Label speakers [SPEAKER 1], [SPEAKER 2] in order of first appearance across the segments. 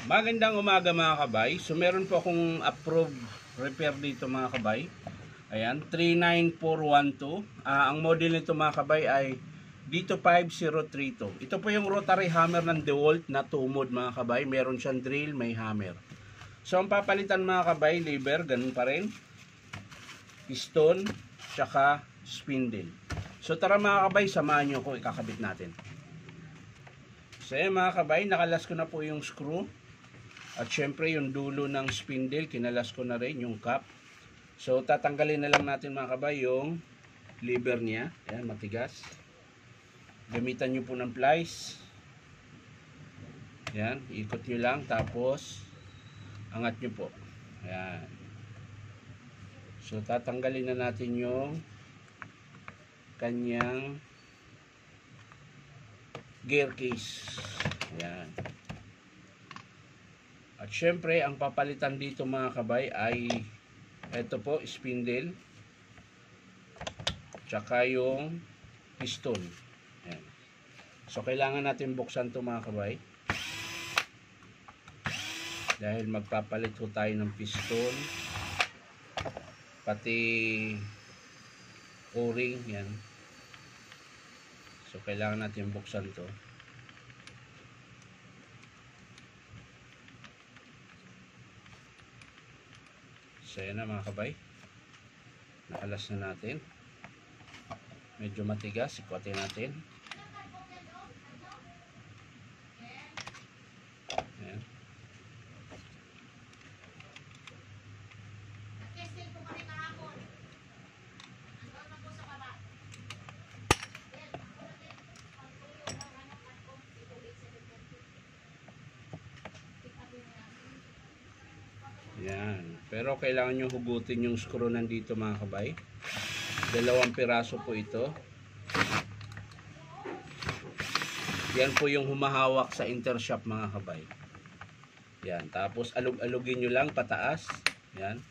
[SPEAKER 1] Magandang umaga mga kabay. So meron po akong approved repair dito mga kabay. Ayan, 39412. Ang model nito mga kabay ay dito 5032. Ito po yung rotary hammer ng DeWalt na 2 mode mga kabay. Meron siyang drill, may hammer. So ang papalitan mga kabay, lever, ganun pa rin. Piston, tsaka spindle. So tara mga kabay, samahan nyo ko, ikakabit natin. So ayan mga kabay, nakalas ko na po yung screw. At syempre yung dulo ng spindle, kinalas ko na rin yung cap. So tatanggalin na lang natin mga kabay yung lever niya. Ayan, matigas. Gamitan nyo po ng plies. Ayan, ikot nyo lang. Tapos angat nyo po. Ayan. So tatanggalin na natin yung kanyang gear case. Ayan. At syempre, ang papalitan dito mga kabay ay ito po, spindle. Tsaka yung piston. Ayan. So, kailangan natin buksan ito mga kabay. Dahil magpapalit po tayo ng piston. Pati o-ring. Yan. So, kailangan natin buksan ito. So yan na mga kabay, nakalas na natin, medyo matigas, ikutin natin. Ayan. Ayan. Pero kailangan nyo hugutin yung screw nandito mga kabay. 2 piraso po ito. Yan po yung humahawak sa intershaft mga kabay. Yan. Tapos alug-alugin nyo lang pataas. Yan.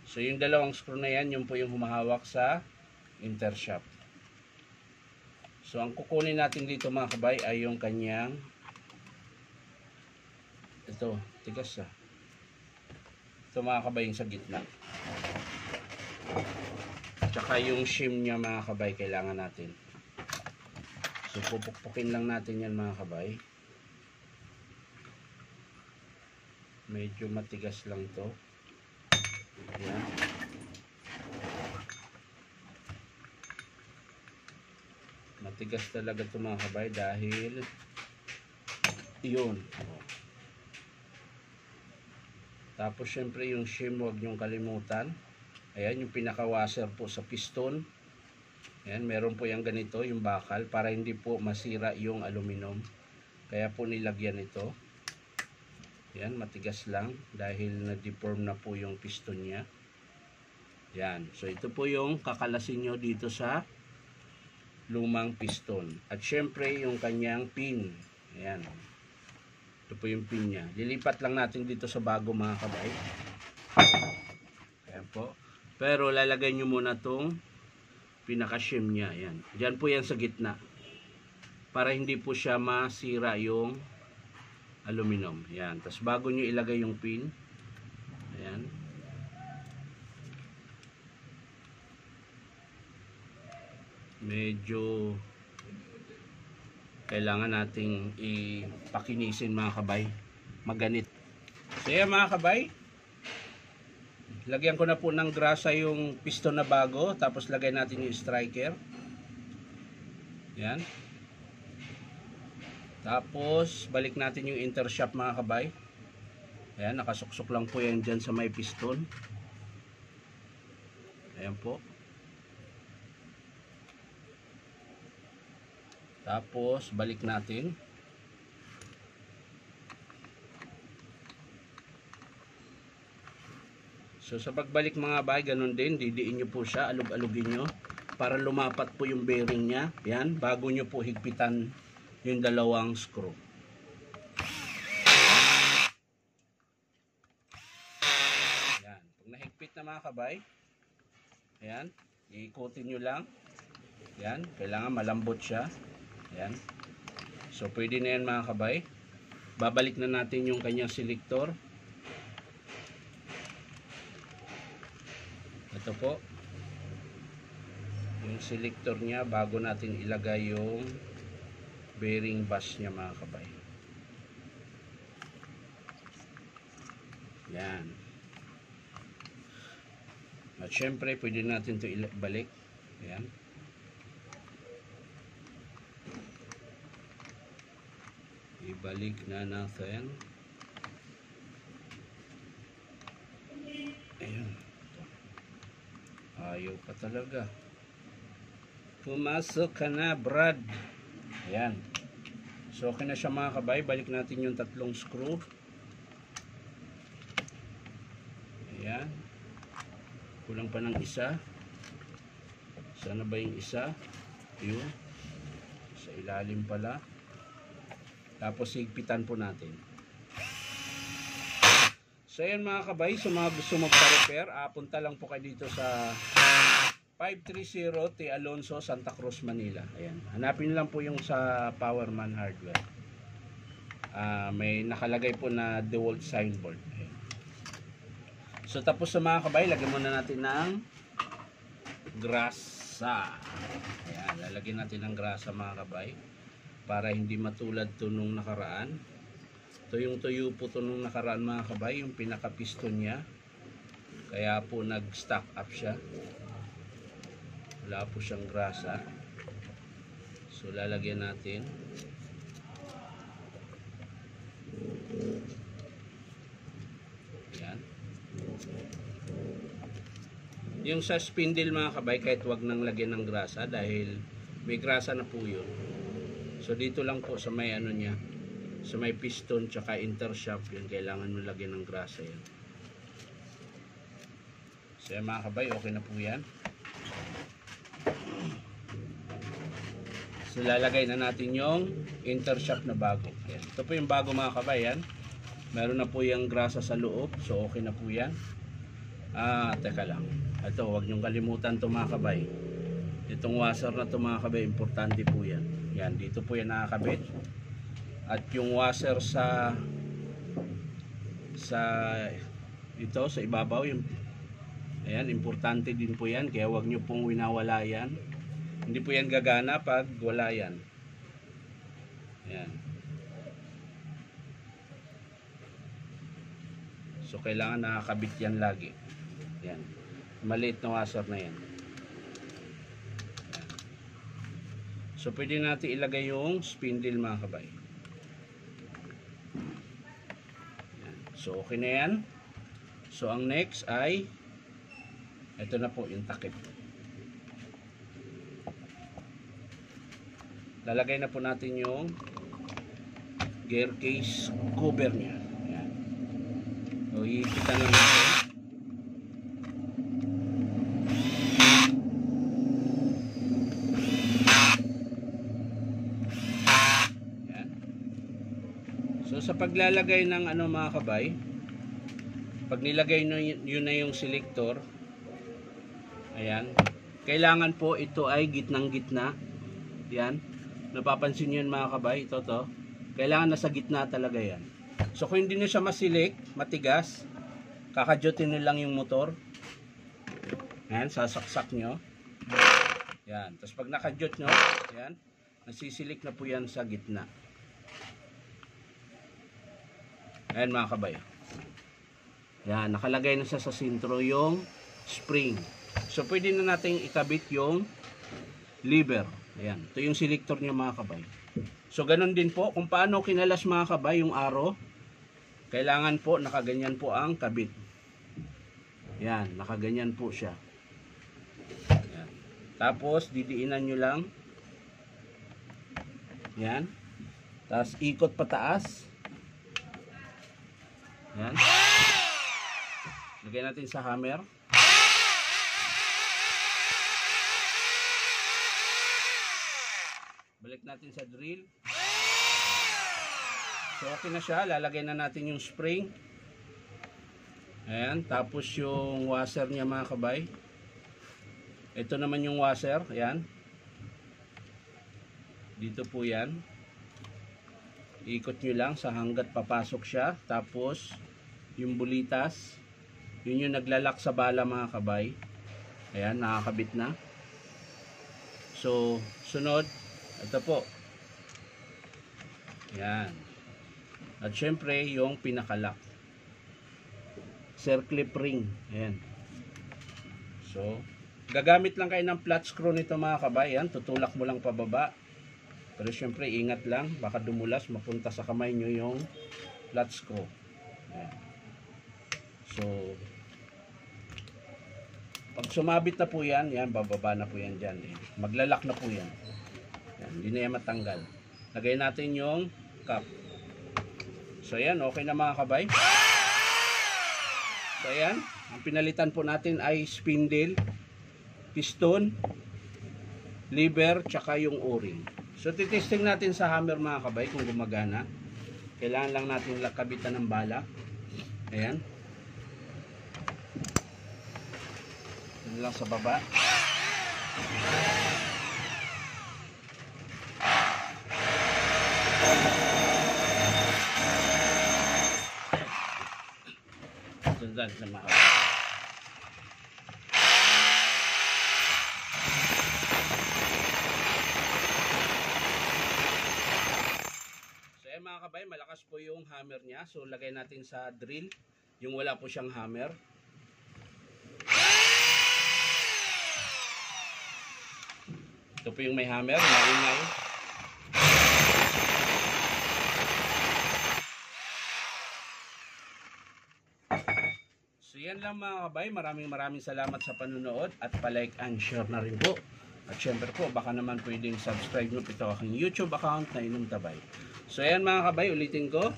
[SPEAKER 1] So yung 2 screw na yan, yun po yung humahawak sa intershaft. So ang kukunin natin dito mga kabay ay yung kanyang, ito, tigas ah. Ito mga kabay yung sa gitna. Tsaka yung shim niya mga kabay kailangan natin. So pupukpukin lang natin yan mga kabay. Medyo matigas lang to. Yan. Matigas talaga to mga kabay dahil yun. Tapos syempre yung shim, huwag nyong kalimutan. Ayan yung pinaka washer po sa piston. Ayan, meron po yung ganito, yung bakal, para hindi po masira yung aluminum. Kaya po nilagyan ito. Ayan, matigas lang dahil na-deform na po yung piston niya. Ayan, so ito po yung kakalasin nyo dito sa lumang piston. At syempre yung kanyang pin. Ayan. Ito po yung pin niya. Lilipat lang natin dito sa bago mga kabay. Ayan po. Pero lalagay nyo muna itong pinaka-shim niya. Ayan. Diyan po yan sa gitna. Para hindi po siya masira yung aluminum. Ayan. Tapos bago nyo ilagay yung pin. Ayan. Medyo kailangan nating ipakinisin mga kabay, maganit. So yan mga kabay, lagyan ko na po ng grasa yung piston na bago, tapos lagay natin yung striker. Yan. Tapos balik natin yung intershaft mga kabay. Ayan, nakasuksok lang po yan dyan sa may piston. Ayan po. Tapos balik natin. So sa pagbalik mga bay, ganun din, didiin nyo po siya, alug-alugin nyo para lumapat po yung bearing nya. Yan, bago nyo po higpitan yung 2 screw. Yan, pag nahigpit na mga kabay, ayan, iikutin nyo lang. Yan, kailangan malambot siya. Ayan. So pwede na yan mga kabay. babalik na natin yung kanyang selector. Ito po yung selector niya bago natin ilagay yung bearing bash niya mga kabay. Yan. At syempre pwede natin ito ibalik. Yan. Ibalik na natin. Ayan. Ayaw pa talaga. Pumasok ka na, Brad. Ayan. So okay na siya mga kabay. Balik natin yung tatlong screw. Ayan. Kulang pa ng isa. Sana ba yung isa? Yun. Sa ilalim pala. Tapos higpitan po natin. So ayan mga kabay, sa mga gusto magpa-repair, punta lang po kayo dito sa 530 T. Alonso, Santa Cruz, Manila. Ayan. Hanapin lang po yung sa Powerman Hardware. May nakalagay po na DeWalt signboard. Ayan. So tapos sa mga kabay, lagyan muna natin ng grasa. Ayan, lalagyan natin ng grasa mga kabay para hindi matulad to nung nakaraan. Tuyong-tuyo po to nung nakaraan mga kabay, yung pinaka-piston niya. Kaya po nag-stock up siya. Wala po siyang grasa. So lalagyan natin. Ayan. Yung sa spindle mga kabay, kahit wag nang lagyan ng grasa dahil may grasa na po yun. So dito lang po sa may ano niya, sa may piston tsaka intershaft, yun kailangan mo lagyan ng grasa yan. So yan mga kabay, okay na po yan. So lalagay na natin yung intershaft na bago. Yan. Ito po yung bago mga kabay yan. Meron na po yung grasa sa loob, so okay na po yan. Teka lang. Ito, huwag nyong kalimutan ito mga kabay. Itong washer na ito mga kabay, importante po yan. Yan, dito po yan nakakabit. At yung washer sa ito, sa ibabaw, yung, ayan, importante din po yan. Kaya huwag nyo pong winawala yan. Hindi po yan gagana pag wala yan. Ayan. So, kailangan nakakabit yan lagi. Ayan. Maliit na washer na yan. Ayan. So, pwede natin ilagay yung spindle mga kabay. Ayan. So, okay na yan. So, ang next ay ito na po yung takip. Lalagay na po natin yung gear case cover niya. Ayan. So, iipitan na natin. Ayan. So, sa paglalagay ng ano mga kabay, pag nilagay nyo na yung selector, ayan, kailangan po ito ay gitnang-gitna. Yan. Napapansin nyo yun mga kabay, ito to. Kailangan nasa gitna talaga yan. So kung hindi nyo siya masilik, matigas, kakadyutin nyo lang yung motor. Yan, sasaksak nyo. Yan. Tapos pag nakadyot nyo, yan, nasisilik na po yan sa gitna. Ayan mga kabay. Yan, nakalagay na siya sa sentro yung spring. So pwede na natin ikabit yung lever. Ayan, ito yung selector niya mga kabay. So ganun din po, kung paano kinalas mga kabay yung arrow, kailangan po nakaganyan po ang kabit. Ayan, nakaganyan po siya. Ayan. Tapos didiinan nyo lang. Ayan. Tapos ikot pataas. Ayan. Lagyan natin sa hammer. Balik natin sa drill. So okay na siya. Lalagay na natin yung spring. Ayan. Tapos yung washer niya mga kabay. Ito naman yung washer. Ayan. Dito po yan. Ikot nyo lang sa hanggat papasok siya. Tapos, yung bulitas, yun yung naglalak sa bala mga kabay. Ayan, nakakabit na. So, sunod, ito po. Ayan. At syempre, yung pinakalak. Circle ring. Ayan. So, gagamit lang kayo ng flat screw nito mga kabay. Ayan, tutulak mo lang pababa. Pero syempre, ingat lang. Baka dumulas, mapunta sa kamay nyo yung flat screw. Ayan. So, pag sumabit na po yan, bababa na po yan dyan. Maglalak na po yan. Yan, hindi na yan matanggal. Lagay natin yung cap. So, ayan, okay na mga kabay. So, ayan, ang pinalitan po natin ay spindle, piston, lever, tsaka yung o-ring. So, titesting natin sa hammer mga kabay kung gumagana. Kailangan lang natin kabitan ng bala. Ayan. Yan lang sa baba. Sundan sa mahal. So mga kabay, malakas po yung hammer niya. So lagay natin sa drill yung wala po siyang hammer. Ito po yung may hammer, maingay. So yan lang mga kabay, maraming salamat sa panunood at palike and share na rin po. At syempre po, baka naman pwedeng subscribe nyo ito aking YouTube account na Inom Tabay. So yan mga kabay, ulitin ko.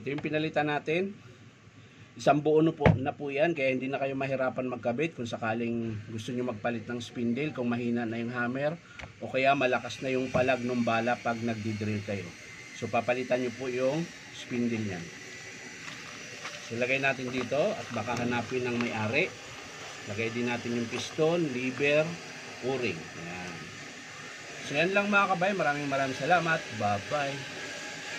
[SPEAKER 1] Ito yung pinalitan natin. Isang buo na po yan, kaya hindi na kayo mahirapan magkabit kung sakaling gusto nyo magpalit ng spindle, kung mahina na yung hammer, o kaya malakas na yung palag ng bala pag nagdi-drill kayo. So papalitan nyo po yung spindle niyan. So lagay natin dito at baka hanapin ng may-ari. Lagay din natin yung piston, lever, o-ring. Ayan. So yan lang mga kabay, maraming salamat. Bye bye.